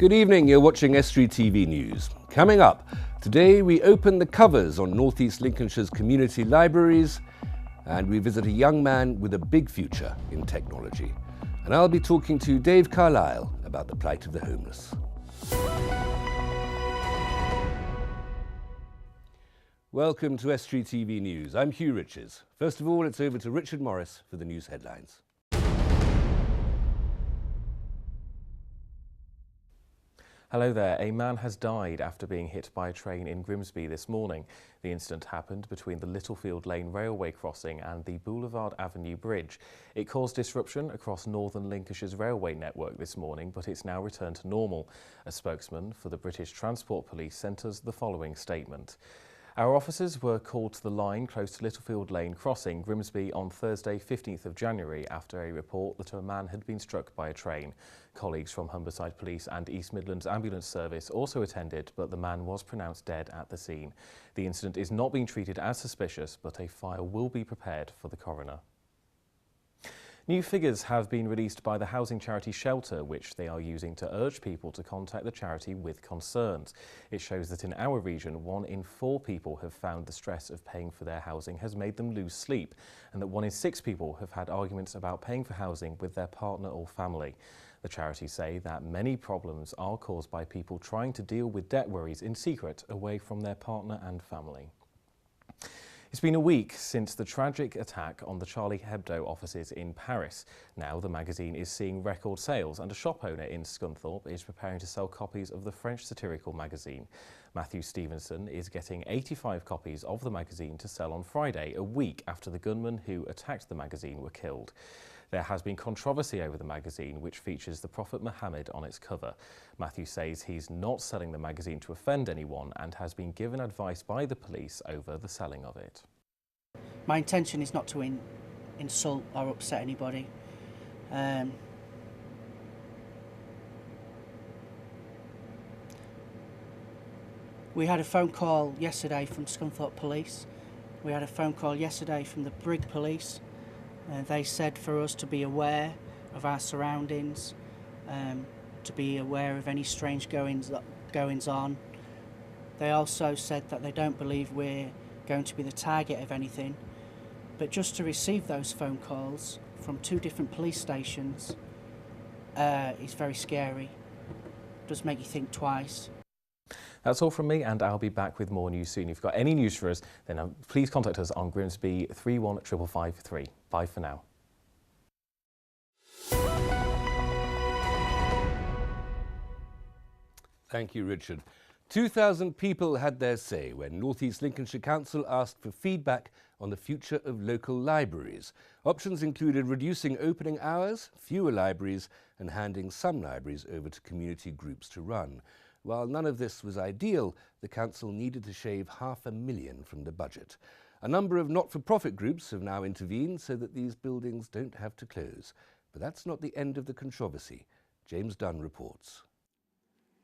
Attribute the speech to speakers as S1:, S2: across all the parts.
S1: Good evening, you're watching Estuary TV News. Coming up, today we open the covers on North East Lincolnshire's community libraries and we visit a young man with a big future in technology. And I'll be talking to Dave Carlisle about the plight of the homeless. Welcome to Estuary TV News. I'm Hugh Riches. First of all, it's over to Richard Morris for the news headlines.
S2: Hello there. A man has died after being hit by a train in Grimsby this morning. The incident happened between the Littlefield Lane railway crossing and the Boulevard Avenue bridge. It caused disruption across northern Lincolnshire's railway network this morning, but it's now returned to normal. A spokesman for the British Transport Police sent us the following statement. Our officers were called to the line close to Littlefield Lane crossing, Grimsby, on Thursday 15th of January after a report that a man had been struck by a train. Colleagues from Humberside Police and East Midlands Ambulance Service also attended, but the man was pronounced dead at the scene. The incident is not being treated as suspicious, but a file will be prepared for the coroner. New figures have been released by the housing charity Shelter, which they are using to urge people to contact the charity with concerns. It shows that in our region, 1 in 4 people have found the stress of paying for their housing has made them lose sleep, and that 1 in 6 people have had arguments about paying for housing with their partner or family. The charities say that many problems are caused by people trying to deal with debt worries in secret away from their partner and family. It's been a week since the tragic attack on the Charlie Hebdo offices in Paris. Now the magazine is seeing record sales and a shop owner in Scunthorpe is preparing to sell copies of the French satirical magazine. Matthew Stevenson is getting 85 copies of the magazine to sell on Friday, a week after the gunmen who attacked the magazine were killed. There has been controversy over the magazine, which features the Prophet Muhammad on its cover. Matthew says he's not selling the magazine to offend anyone and has been given advice by the police over the selling of it.
S3: My intention is not to insult or upset anybody. We had a phone call yesterday from Scunthorpe Police. We had a phone call yesterday from the Brig Police. They said for us to be aware of our surroundings, to be aware of any strange goings on. They also said that they don't believe we're going to be the target of anything, but just to receive those phone calls from 2 different police stations is very scary. It does make you think twice.
S2: That's all from me, and I'll be back with more news soon. If you've got any news for us, then please contact us on Grimsby 3155553. Bye for now.
S1: Thank you, Richard. 2,000 people had their say when North East Lincolnshire Council asked for feedback on the future of local libraries. Options included reducing opening hours, fewer libraries, and handing some libraries over to community groups to run. While none of this was ideal, the council needed to shave $500,000 from the budget. A number of not-for-profit groups have now intervened so that these buildings don't have to close. But that's not the end of the controversy. James Dunn reports.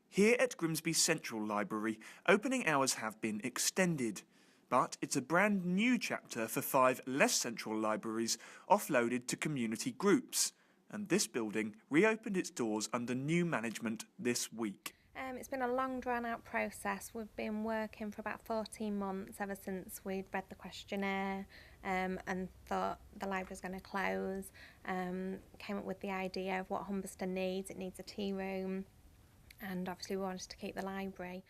S4: Here at Grimsby Central Library, opening hours have been extended. But it's a brand new chapter for 5 less central libraries offloaded to community groups. And this building reopened its doors under new management this week.
S5: It's been a long drawn-out process. We've been working for about 14 months ever since we'd read the questionnaire and thought the library's going to close. Came up with the idea of what Humberston needs. It needs a tea room, and obviously we wanted to keep the library.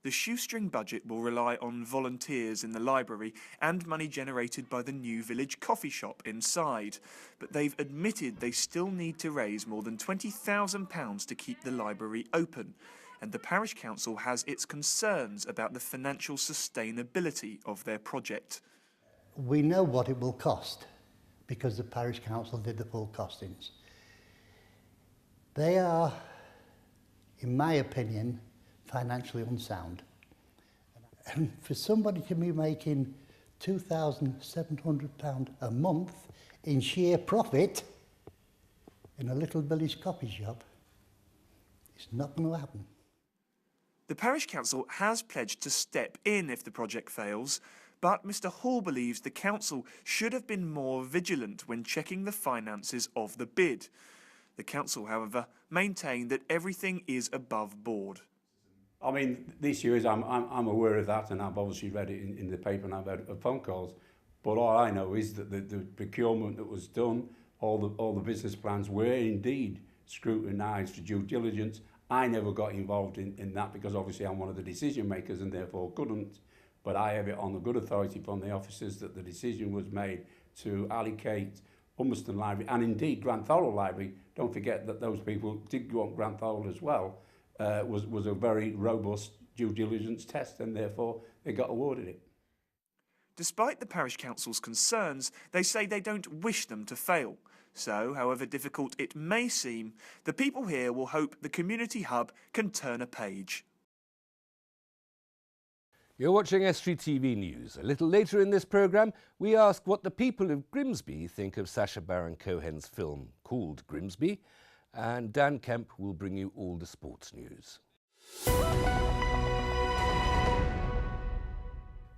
S4: The shoestring budget will rely on volunteers in the library and money generated by the new village coffee shop inside. But they've admitted they still need to raise more than £20,000 to keep the library open. And the parish council has its concerns about the financial sustainability of their project.
S6: We know what it will cost because the parish council did the full costings. They are, in my opinion, financially unsound. And for somebody to be making £2,700 a month in sheer profit in a little village coffee shop, it's not going to happen.
S4: The parish council has pledged to step in if the project fails, but Mr Hall believes the council should have been more vigilant when checking the finances of the bid. The council, however, maintain that everything is above board.
S7: I mean, this year is, I'm aware of that, and I've obviously read it in the paper, and I've had phone calls. But all I know is that the procurement that was done, all the business plans were indeed scrutinised for due diligence. I never got involved in that because obviously I'm one of the decision makers and therefore couldn't. But I have it on the good authority from the officers that the decision was made to allocate Humberston Library and indeed Granthorrell Library. Don't forget that those people did go on Granthorrell as well. Was a very robust due diligence test, and therefore they got awarded it.
S4: Despite the parish council's concerns, they say they don't wish them to fail. So, however difficult it may seem, the people here will hope the community hub can turn a page.
S1: You're watching Estuary TV News. A little later in this programme, we ask what the people of Grimsby think of Sacha Baron Cohen's film called Grimsby, and Dan Kemp will bring you all the sports news.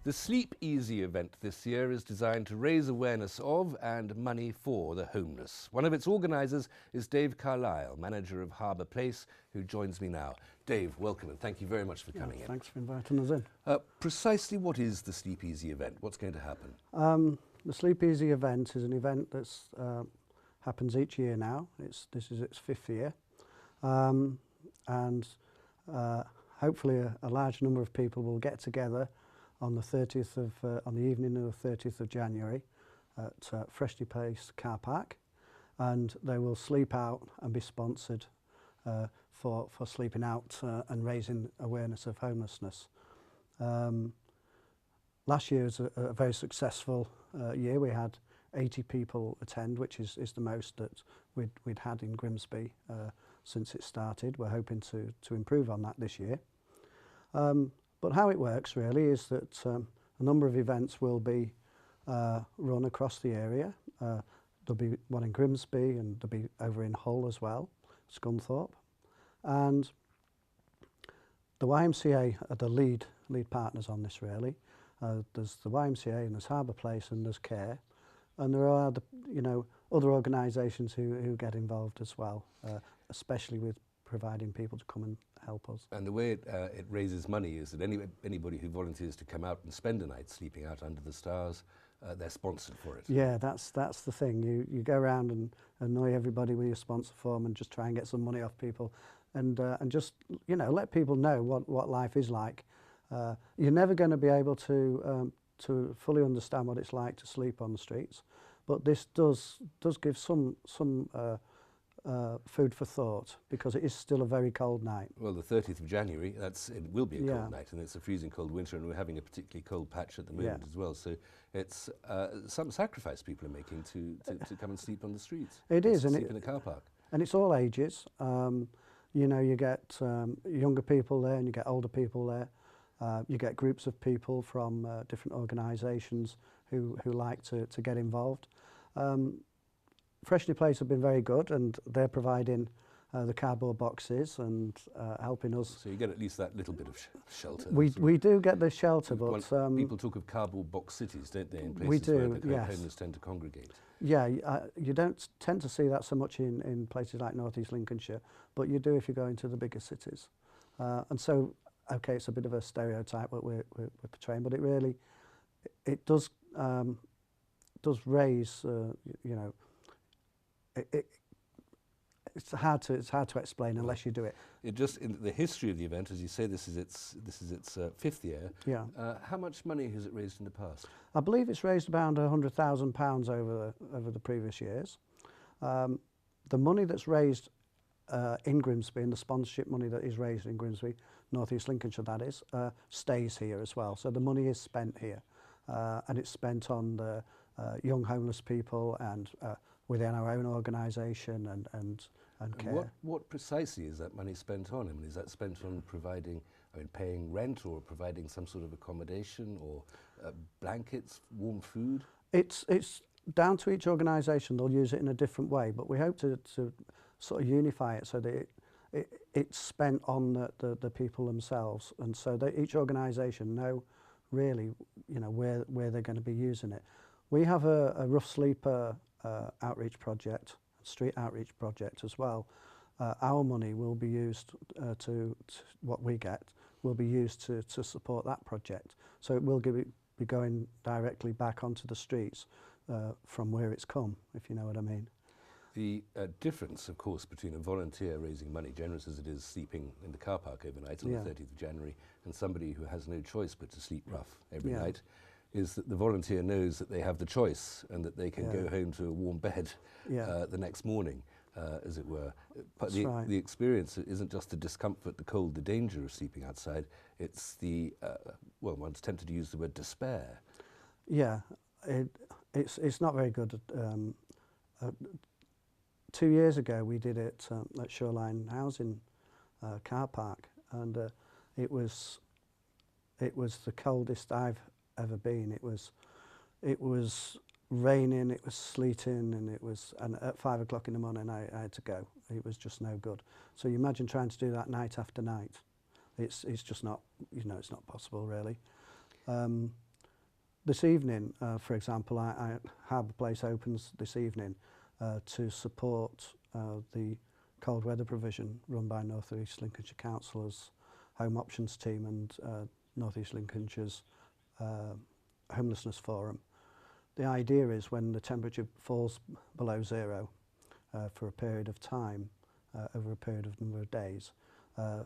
S1: The Sleep Easy event this year is designed to raise awareness of and money for the homeless. One of its organisers is Dave Carlisle, manager of Harbour Place, who joins me now. Dave, welcome and thank you very much for coming in.
S8: Thanks for inviting us in.
S1: Precisely what is the Sleep Easy event? What's going to happen?
S8: The Sleep Easy event is an event that's happens each year now. This is its 5th year, and hopefully a large number of people will get together on the 30th of on the evening of the 30th of January at Freshly Place car park, and they will sleep out and be sponsored for sleeping out and raising awareness of homelessness. Last year was a very successful year. We had 80 people attend, which is the most that we'd had in Grimsby since it started. We're hoping to improve on that this year. But how it works really is that a number of events will be run across the area. There'll be one in Grimsby and there'll be over in Hull as well, Scunthorpe. And the YMCA are the lead partners on this really. There's the YMCA and there's Harbour Place and there's CARE. And there are other organisations who get involved as well, especially with providing people to come and help us.
S1: And the way it raises money is that anybody who volunteers to come out and spend a night sleeping out under the stars, they're sponsored for it.
S8: Yeah, that's the thing. You go around and annoy everybody with your sponsor form and just try and get some money off people, and just let people know what life is like. You're never going to be able to fully understand what it's like to sleep on the streets, but this does give some food for thought, because it is still a very cold night.
S1: Well, the 30th of January, it will be a cold night, and it's a freezing cold winter, and we're having a particularly cold patch at the moment as well. So it's some sacrifice people are making to come and sleep on the streets.
S8: It is, and
S1: sleep in a car park.
S8: And it's all ages. You get younger people there, and you get older people there. You get groups of people from different organisations who like to get involved. Freshly Place have been very good, and they're providing the cardboard boxes and helping us.
S1: So you get at least that little bit of shelter.
S8: We do get the shelter, but
S1: people talk of cardboard box cities, don't they? In places
S8: we do,
S1: where the
S8: yes.
S1: homeless tend to congregate.
S8: Yeah, you don't tend to see that so much in places like North East Lincolnshire, but you do if you go into the bigger cities. And so, okay, it's a bit of a stereotype what we're portraying, but it does raise, it's hard to explain unless you do it.
S1: It just in the history of the event, as you say, this is its 5th year.
S8: Yeah.
S1: How much money has it raised in the past?
S8: I believe it's raised around £100,000 over the previous years. The money that's raised in Grimsby, and the sponsorship money that is raised in Grimsby, North East Lincolnshire that is, stays here as well. So the money is spent here, and it's spent on the young homeless people and within our own organisation and care.
S1: What precisely is that money spent on? I mean, is that spent on paying rent, or providing some sort of accommodation, or blankets, warm food?
S8: It's down to each organisation. They'll use it in a different way, but we hope to sort of unify it so that it's spent on the people themselves, and so that each organisation know really where they're going to be using it. We have a rough sleeper outreach project, street outreach project as well. Our money will be used what we get will be used to support that project. So it will be going directly back onto the streets from where it's come, if you know what I mean.
S1: The difference, of course, between a volunteer raising money, generous as it is, sleeping in the car park overnight on the 30th of January, and somebody who has no choice but to sleep rough every night, is that the volunteer knows that they have the choice and that they can go home to a warm bed the next morning, as it were. But the experience isn't just the discomfort, the cold, the danger of sleeping outside, it's the, well, one's tempted to use the word despair. Yeah,
S8: it's not very good. 2 years ago we did it at Shoreline Housing car park, and it was the coldest I've ever been. It was raining, it was sleeting, and at 5 o'clock in the morning I had to go. It was just no good. So you imagine trying to do that night after night. It's just not, you know, it's not possible really. This evening, for example, Harbour Place opens this evening to support the cold weather provision run by North East Lincolnshire Council's Home Options team and North East Lincolnshire's Homelessness Forum. The idea is when the temperature falls below zero for a period of time, over a period of number of days, a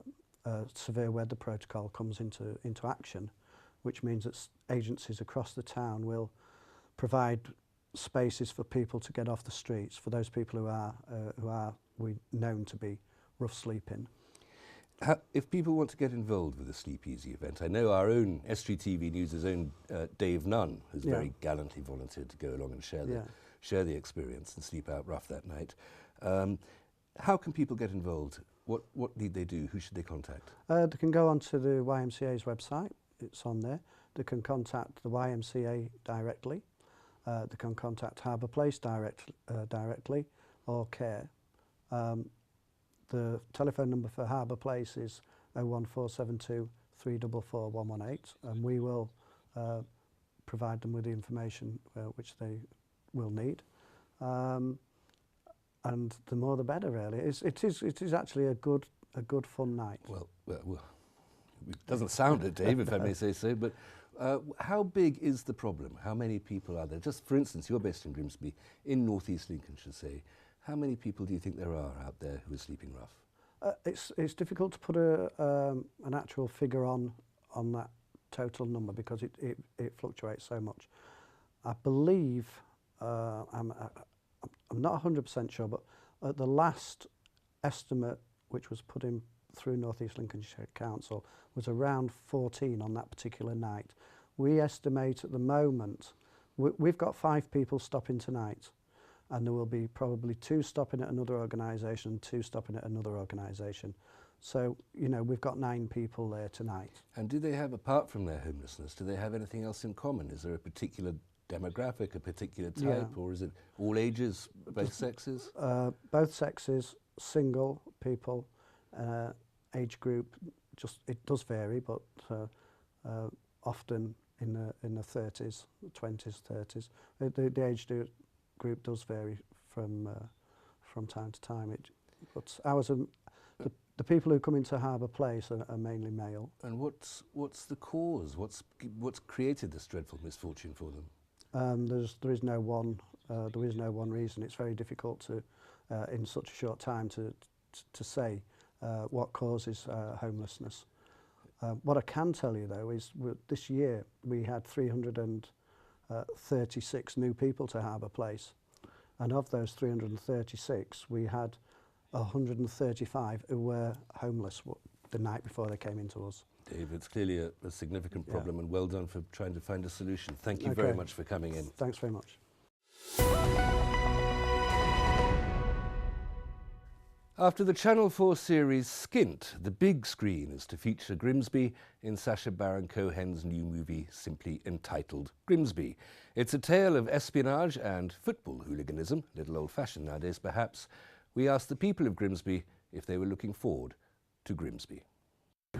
S8: severe weather protocol comes into action, which means that agencies across the town will provide spaces for people to get off the streets, for those people who are known to be rough sleeping.
S1: If people want to get involved with the Sleep Easy event, I know our own Estuary TV News' own Dave Nunn has very gallantly volunteered to go along and share the experience and sleep out rough that night. How can people get involved? What need they do? Who should they contact?
S8: They can go onto the YMCA's website. It's on there. They can contact the YMCA directly. They can contact Harbour Place directly or CARE. The telephone number for Harbour Place is 01472 344 118, and we will provide them with the information which they will need. And the more the better, really. It is actually a good fun night.
S1: Well, it doesn't sound it, Dave, if I may say so, but how big is the problem? How many people are there? Just for instance, you're based in Grimsby, in North East Lincolnshire, say. How many people do you think there are out there who are sleeping rough?
S8: It's difficult to put an actual figure on that total number because it fluctuates so much. I believe, I'm not 100% sure, but at the last estimate, which was put in through North East Lincolnshire Council, was around 14 on that particular night. We estimate at the moment, we've got 5 people stopping tonight, and there will be probably 2 stopping at another organisation and 2 stopping at another organisation. So, you know, we've got 9 people there tonight.
S1: And do they have, apart from their homelessness, do they have anything else in common? Is there a particular demographic, a particular type, or is it all ages, both sexes?
S8: Both sexes, single people, age group, it does vary, but often in the 30s, 20s, 30s. The age group does vary from time to time. But ours are, the people who come into Harbour Place are mainly male.
S1: And what's the cause? What's created this dreadful misfortune for them?
S8: There is no one reason. It's very difficult to in such a short time to say what causes homelessness. What I can tell you though is this year we had 336 new people to Harbour Place, and of those 336 we had 135 who were homeless the night before they came into us.
S1: Dave, it's clearly a significant problem, and well done for trying to find a solution. Thank you very much for coming in.
S8: Thanks very much.
S1: After the Channel 4 series Skint, the big screen is to feature Grimsby in Sacha Baron Cohen's new movie simply entitled Grimsby. It's a tale of espionage and football hooliganism, a little old-fashioned nowadays perhaps. We asked the people of Grimsby if they were looking forward to Grimsby.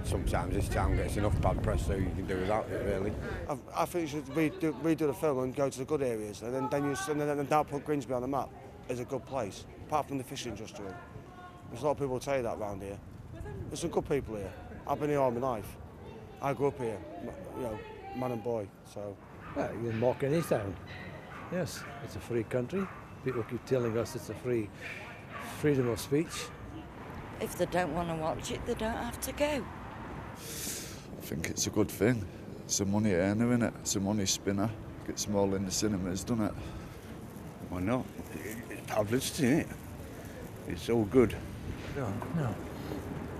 S9: Sometimes this town gets enough bad press, so you can do without it, really.
S10: I think you should redo the film and go to the good areas, and then that put Grimsby on the map as a good place. apart from the fishing industry. There's a lot of people who tell you that around here. There's some good people here. I've been here all my life. I grew up here, you know, man and boy, so.
S11: Well, you can mock any town. Yes, it's a free country. People keep telling us it's a freedom of speech.
S12: If they don't want to watch it, they don't have to go.
S13: I think it's a good thing. It's a money earner, innit? It's a money spinner. Gets them all in the cinemas, doesn't it?
S10: Why not? It's publicity, isn't it? It's all good.
S11: No.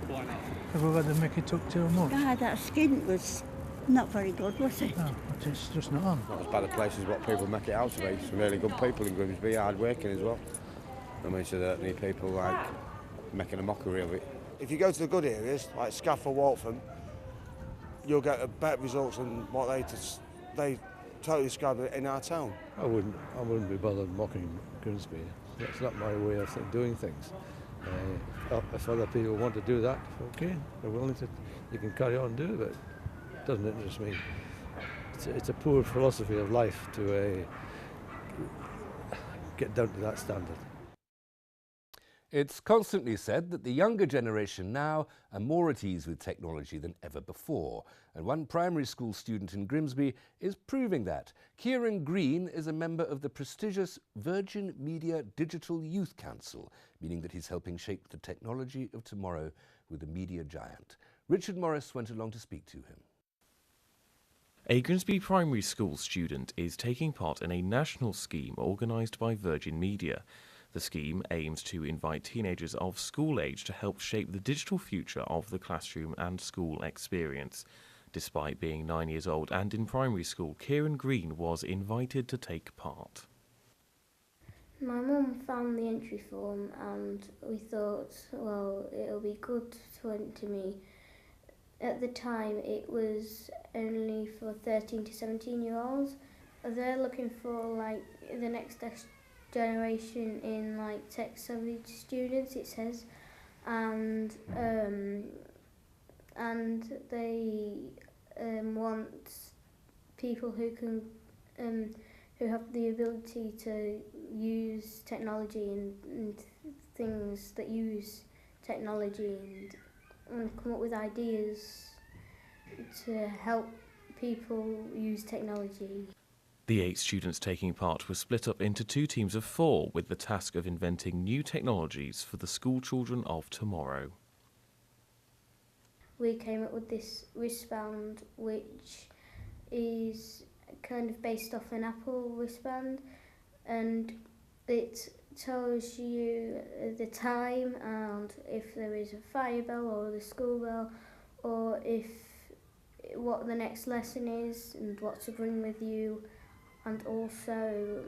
S10: Why not?
S11: Have we had the Mickey took too much?
S14: Ah, that skin was not very good, was it?
S11: No, it's just not on.
S10: Not as bad a place as what people make it out to be. Some really good people in Grimsby, hard working as well. I mean, so that need people like making a mockery of it. If you go to the good areas, like Scaffold, Waltham, you'll get better results than what they totally describe it in our town.
S11: I wouldn't be bothered mocking Grimsby. That's not my way of doing things. If other people want to do that, okay, they're willing to. You can carry on and do it, but it doesn't interest me. It's a poor philosophy of life to get down to that standard.
S1: It's constantly said that the younger generation now are more at ease with technology than ever before, and one primary school student in Grimsby is proving that. Kieran Green is a member of the prestigious Virgin Media Digital Youth Council, meaning that he's helping shape the technology of tomorrow with a media giant. Richard Morris went along to speak to him.
S2: A Grimsby primary school student is taking part in a national scheme organised by Virgin Media. The scheme aims to invite teenagers of school age to help shape the digital future of the classroom and school experience. Despite being 9 years old and in primary school, Kieran Green was invited to take part.
S15: My mum found the entry form and we thought, well, it'll be good to enter me. At the time it was only for 13 to 17-year-olds. They're looking for like the next generation in like tech-savvy students, it says, and they want people who can who have the ability to use technology and things that use technology and come up with ideas to help people use technology.
S2: The 8 students taking part were split up into 2 teams of 4 with the task of inventing new technologies for the school children of tomorrow.
S15: We came up with this wristband which is kind of based off an Apple wristband, and it tells you the time and if there is a fire bell or the school bell, or if what the next lesson is and what to bring with you. And also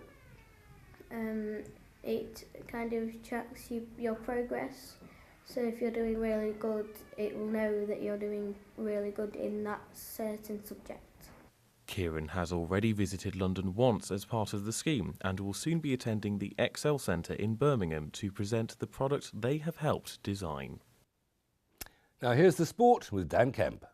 S15: it kind of tracks your progress. So if you're doing really good, it will know that you're doing really good in that certain subject.
S2: Kieran has already visited London once as part of the scheme and will soon be attending the Excel Centre in Birmingham to present the product they have helped design.
S1: Now here's the sport with Dan Kemp.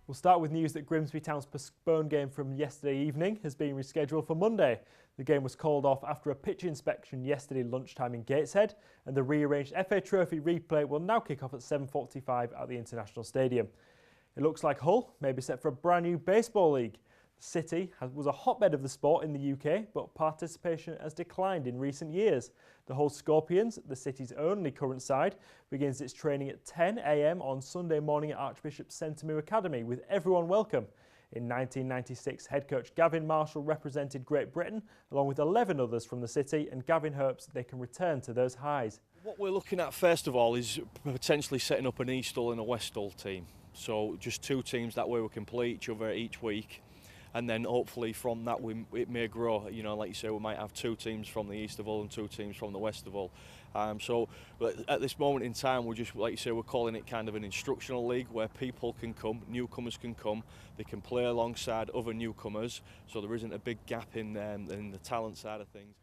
S16: We'll start with news that Grimsby Town's postponed game from yesterday evening has been rescheduled for Monday. The game was called off after a pitch inspection yesterday lunchtime in Gateshead, and the rearranged FA Trophy replay will now kick off at 7:45 at the International Stadium. It looks like Hull may be set for a brand new baseball league. City was a hotbed of the sport in the UK, but participation has declined in recent years. The Hull Scorpions, the city's only current side, begins its training at 10 a.m. on Sunday morning at Archbishop Centimere Academy, with everyone welcome. In 1996, head coach Gavin Marshall represented Great Britain, along with 11 others from the city, and Gavin hopes they can return to those highs.
S17: What we're looking at first of all is potentially setting up an East Hull and a West Hull team. So just 2 teams, that way we can play each other each week. And then hopefully from that it may grow. You know, like you say, we might have 2 teams from the east of Hull and 2 teams from the west of Hull. So at this moment in time, we're just, like you say, we're calling it kind of an instructional league where people can come, newcomers can come, they can play alongside other newcomers, so there isn't a big gap in the talent side of things.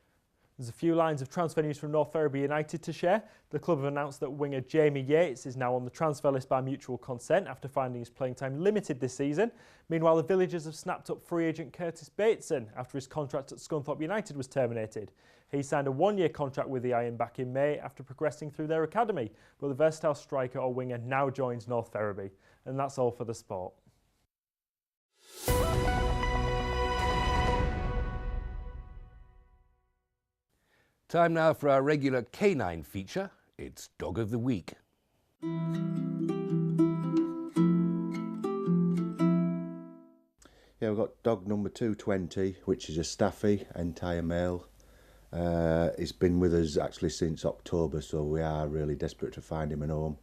S16: There's a few lines of transfer news from North Ferriby United to share. The club have announced that winger Jamie Yates is now on the transfer list by mutual consent after finding his playing time limited this season. Meanwhile, the Villagers have snapped up free agent Curtis Bateson after his contract at Scunthorpe United was terminated. He signed a one-year contract with the Iron back in May after progressing through their academy, but the versatile striker or winger now joins North Ferriby. And that's all for the sport.
S1: Time now for our regular canine feature. It's Dog of the Week.
S18: Yeah, we've got dog number 220, which is a Staffy, entire male. He's been with us actually since October, so we are really desperate to find him a home.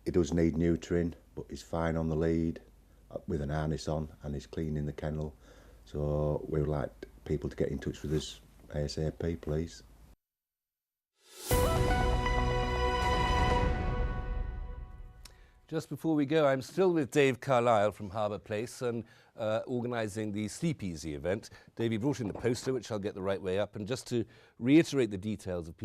S18: He does need neutering, but he's fine on the lead with an harness on, and he's clean in the kennel. So we would like people to get in touch with us ASAP, please.
S1: Just before we go, I'm still with Dave Carlisle from Harbour Place and organising the Sleep Easy event. Dave, you brought in the poster, which I'll get the right way up. And just to reiterate the details of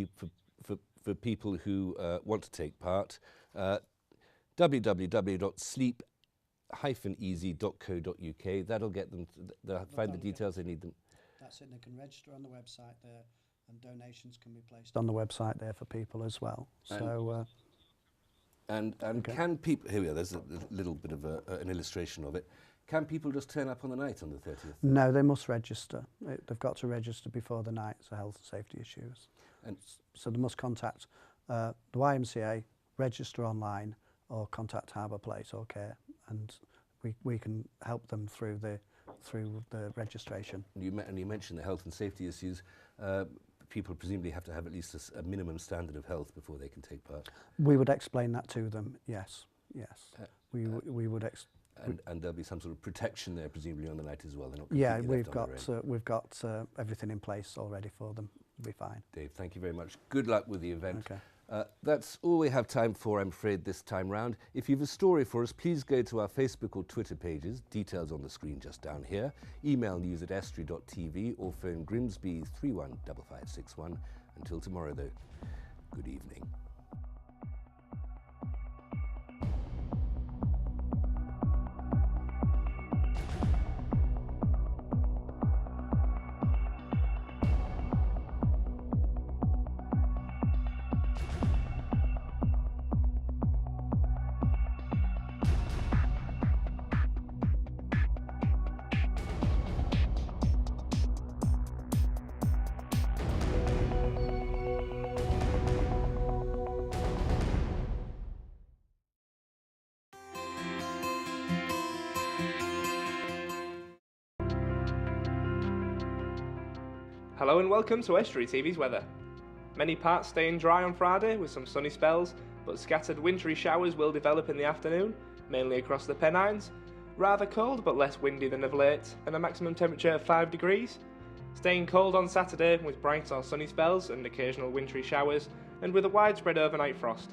S1: for people who want to take part, www.sleep-easy.co.uk. That'll get them, they'll find the details they need them.
S8: That's it, they can register on the website there, and donations can be placed on the website there for people as well.
S1: And okay. Can people, here we are, there's a little bit of an illustration of it. Can people just turn up on the night on the 30th?
S8: No, they must register. They've got to register before the night, so health and safety issues. And so they must contact the YMCA, register online, or contact Harbour Place or Care, and we can help them through the registration.
S1: You mentioned the health and safety issues. People presumably have to have at least a minimum standard of health before they can take part.
S8: We would explain that to them. Yes. We would.
S1: And there'll be some sort of protection there, presumably on the night as well. They're not
S8: we've got everything in place already for them. We'll be fine.
S1: Dave, thank you very much. Good luck with the event.
S8: Okay.
S1: That's all we have time for, I'm afraid, this time round. If you have a story for us, please go to our Facebook or Twitter pages, details on the screen just down here, email news@estuary.tv or phone Grimsby 315561. Until tomorrow, though, good evening.
S19: Hello and welcome to Estuary TV's weather. Many parts staying dry on Friday with some sunny spells, but scattered wintry showers will develop in the afternoon, mainly across the Pennines. Rather cold but less windy than of late, and a maximum temperature of 5 degrees. Staying cold on Saturday with bright or sunny spells and occasional wintry showers, and with a widespread overnight frost.